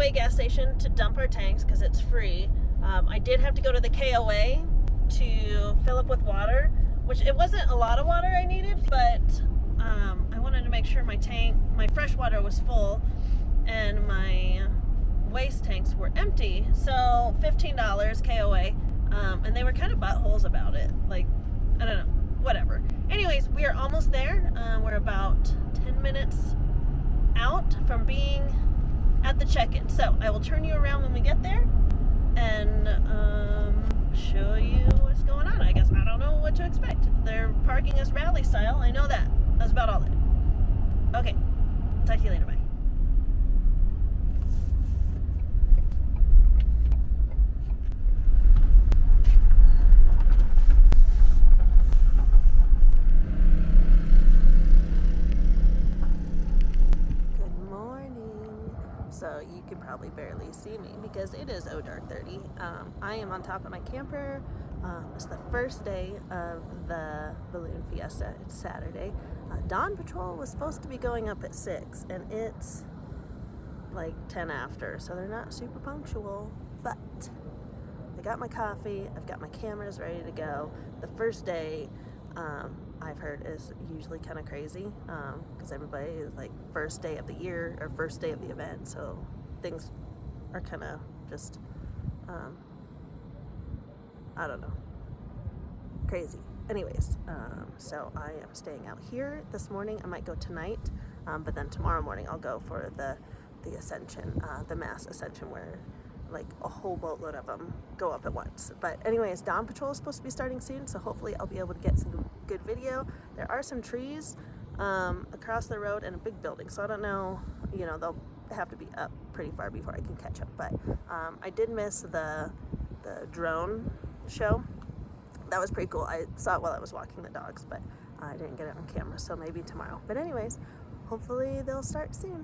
Speedway gas station to dump our tanks because it's free. I did have to go to the KOA to fill up with water, which it wasn't a lot of water I needed, but I wanted to make sure my fresh water was full and my waste tanks were empty. So $15 KOA, and they were kind of buttholes about it. Like, I don't know, whatever. Anyways, we are almost there. We're about 10 minutes out from being at the check-in. So I will turn you around when we get there and show you what's going on. I guess I don't know what to expect. They're parking us rally style. I know that. That's about all that. Okay. Talk to you later. Bye. So you can probably barely see me because it is dark 30. I am on top of my camper. It's the first day of the Balloon Fiesta. It's Saturday. Dawn Patrol was supposed to be going up at 6 and it's like 10 after, so they're not super punctual, but I got my coffee, I've got my cameras ready to go. The first day I've heard is usually kind of crazy because everybody is like first day of the year or first day of the event, so things are kind of just I don't know, crazy. Anyways, so I am staying out here this morning. I might go tonight, but then tomorrow morning I'll go for the ascension, the mass ascension, where like a whole boatload of them go up at once. But anyways, Dawn Patrol is supposed to be starting soon, so hopefully I'll be able to get some good video. There are some trees across the road and a big building, so I don't know, you know, they'll have to be up pretty far before I can catch up. But I did miss the drone show. That was pretty cool. I saw it while I was walking the dogs, but I didn't get it on camera, so maybe tomorrow. But anyways, hopefully they'll start soon.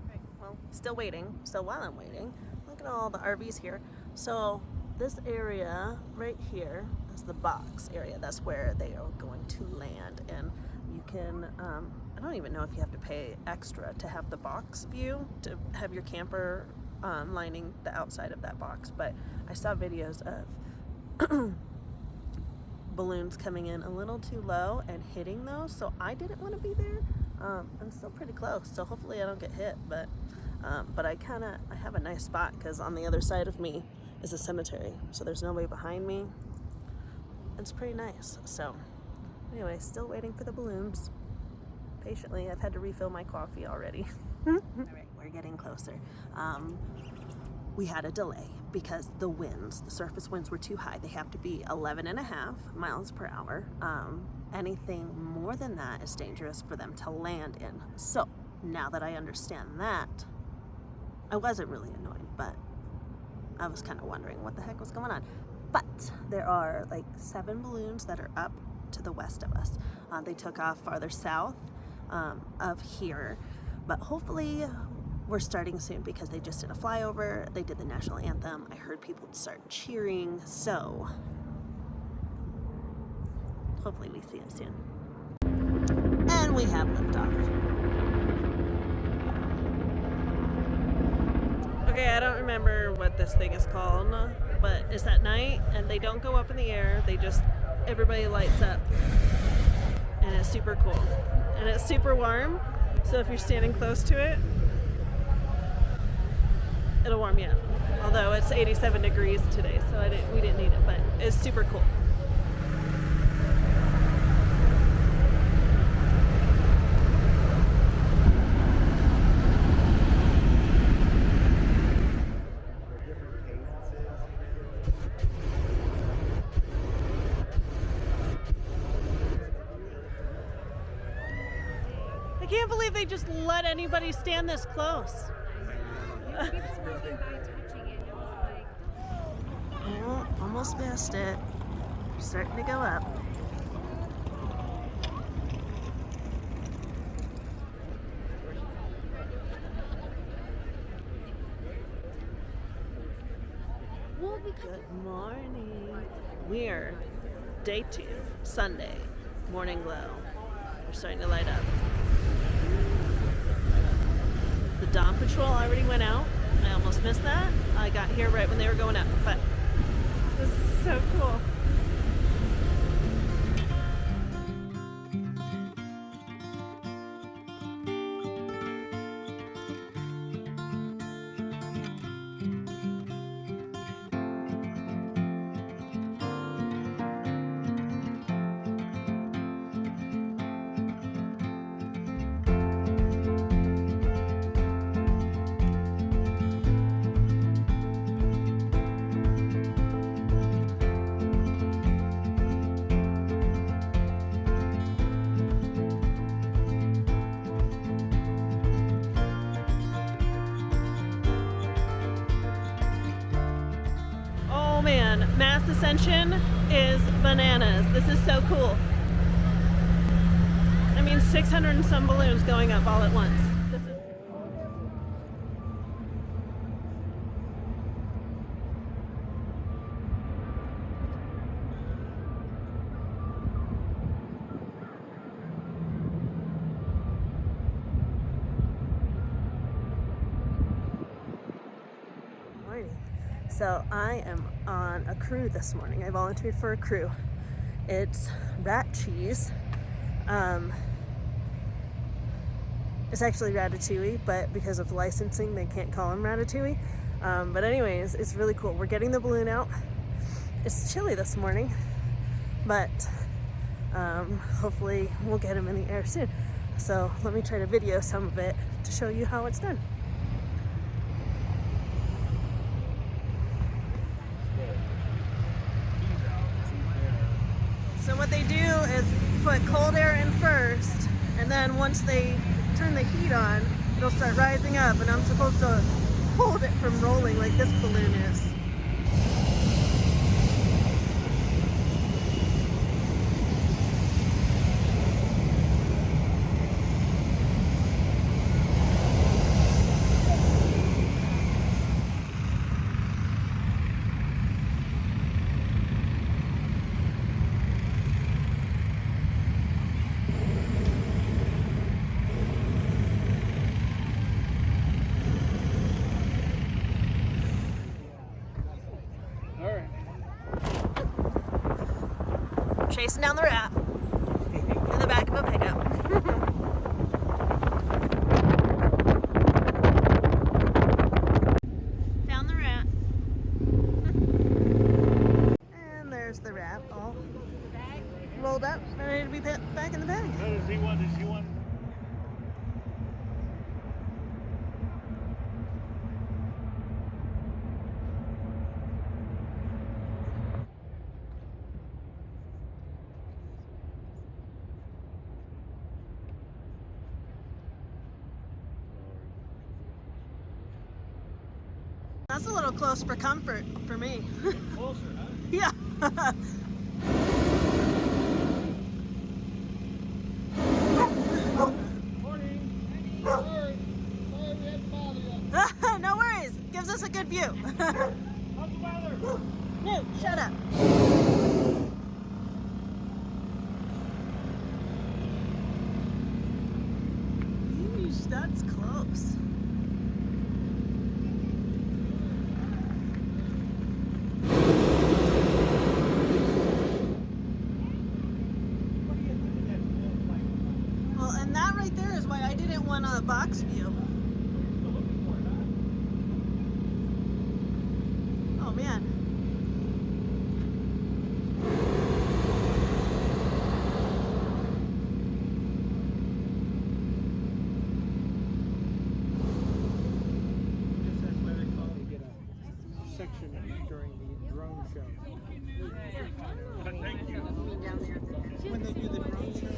Right, well, still waiting. So while I'm waiting, look at all the RVs here. So this area right here is the box area. That's where they are going to land. And you can, I don't even know if you have to pay extra to have the box view, to have your camper lining the outside of that box. But I saw videos of balloons coming in a little too low and hitting those, so I didn't want to be there. I'm still pretty close, so hopefully I don't get hit, but I have a nice spot because on the other side of me is a cemetery, so there's nobody behind me. It's pretty nice. So anyway, still waiting for the balloons patiently. I've had to refill my coffee already. All right, we're getting closer. We had a delay because the surface winds were too high. They have to be 11.5 miles per hour. Anything more than that is dangerous for them to land in. So now that I understand that, I wasn't really annoyed, but I was kind of wondering what the heck was going on. But there are like 7 balloons that are up to the west of us. They took off farther south of here, but hopefully we're starting soon because they just did a flyover. They did the national anthem. I heard people start cheering, so hopefully we see it soon. And we have liftoff. Okay, I don't remember what this thing is called, but it's at night and they don't go up in the air. They just, everybody lights up. And it's super cool. And it's super warm, so if you're standing close to it, it'll warm you up. Although it's 87 degrees today, so we didn't need it, but it's super cool. I can't believe they just let anybody stand this close. Oh, almost missed it. Starting to go up. Good morning. We're day 2, Sunday, morning glow. We're starting to light up. The Dawn Patrol already went out. I almost missed that. I got here right when they were going up, but this is so cool. Oh man, mass ascension is bananas. This is so cool. I mean, 600 and some balloons going up all at once. This is So I am on a crew this morning. I volunteered for a crew. It's rat cheese. It's actually ratatouille, but because of licensing, they can't call them ratatouille. But anyways, it's really cool. We're getting the balloon out. It's chilly this morning, but hopefully we'll get him in the air soon. So let me try to video some of it to show you how it's done. So what they do is put cold air in first, and then once they turn the heat on, it'll start rising up, and I'm supposed to hold it from rolling like this balloon is. Chasing down the rat in the back of a pickup. Found the rat. And there's the rat all rolled up, ready to be put back in the bag. Does he want? That's a little close for comfort for me. Closer, huh? Yeah. Morning. Sorry we had to bother you. No worries. Gives us a good view. How's the weather? No, shut up. Yeesh, that's close. Well, and that right there is why I didn't want a box view. Oh man. That's why they call it, get a section during the drone show. Thank you. Down there. When they do the drone show.